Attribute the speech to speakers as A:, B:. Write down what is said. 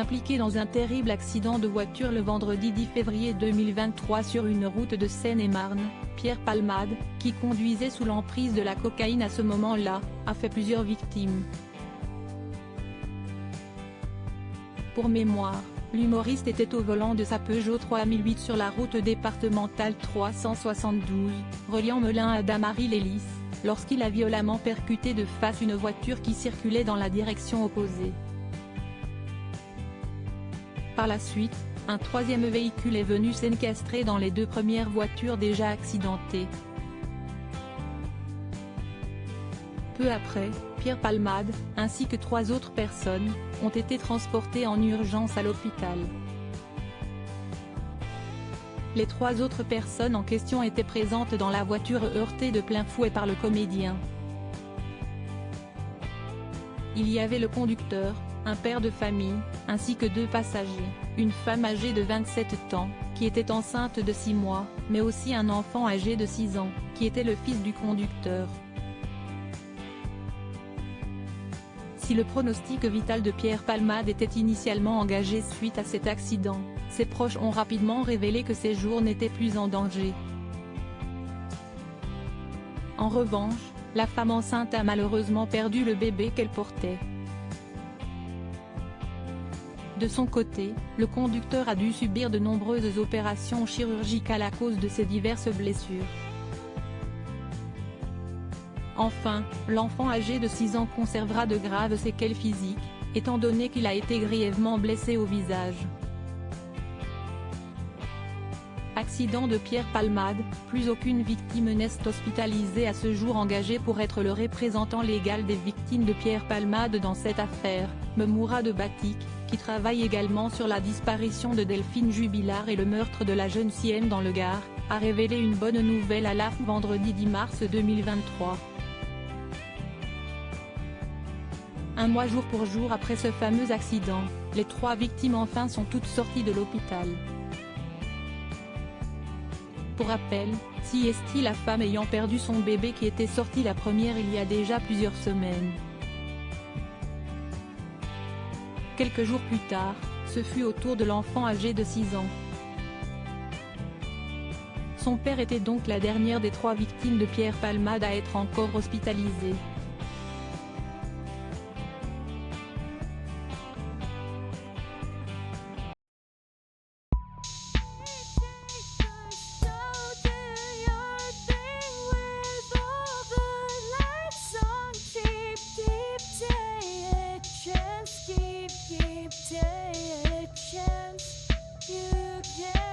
A: impliqué dans un terrible accident de voiture le vendredi 10 février 2023 sur une route de Seine-et-Marne. Pierre Palmade, qui conduisait sous l'emprise de la cocaïne à ce moment-là, a fait plusieurs victimes. Pour mémoire, l'humoriste était au volant de sa Peugeot 3008 sur la route départementale 372, reliant Melun à Damary-les-Lys, lorsqu'il a violemment percuté de face une voiture qui circulait dans la direction opposée. Par la suite, un troisième véhicule est venu s'encastrer dans les deux premières voitures déjà accidentées. Peu après, Pierre Palmade, ainsi que 3 autres personnes, ont été transportées en urgence à l'hôpital. Les 3 autres personnes en question étaient présentes dans la voiture heurtée de plein fouet par le comédien. Il y avait le conducteur, un père de famille, ainsi que 2 passagers, une femme âgée de 27 ans, qui était enceinte de 6 mois, mais aussi un enfant âgé de 6 ans, qui était le fils du conducteur. Si le pronostic vital de Pierre Palmade était initialement engagé suite à cet accident, ses proches ont rapidement révélé que ses jours n'étaient plus en danger. En revanche, la femme enceinte a malheureusement perdu le bébé qu'elle portait. De son côté, le conducteur a dû subir de nombreuses opérations chirurgicales à cause de ses diverses blessures. Enfin, l'enfant âgé de 6 ans conservera de graves séquelles physiques, étant donné qu'il a été grièvement blessé au visage. Accident de Pierre Palmade, plus aucune victime n'est hospitalisée à ce jour. Engagé pour être le représentant légal des victimes de Pierre Palmade dans cette affaire, Mourad Batik, qui travaille également sur la disparition de Delphine Jubilard et le meurtre de la jeune Sienne dans le Gard, a révélé une bonne nouvelle à l'AFP vendredi 10 mars 2023. Un mois jour pour jour après ce fameux accident, les 3 victimes enfin sont toutes sorties de l'hôpital. Pour rappel, Siesti, la femme ayant perdu son bébé qui était sortie la première il y a déjà plusieurs semaines. Quelques jours plus tard, ce fut au tour de l'enfant âgé de 6 ans. Son père était donc la dernière des 3 victimes de Pierre Palmade à être encore hospitalisée.
B: Keep taking a chance, you can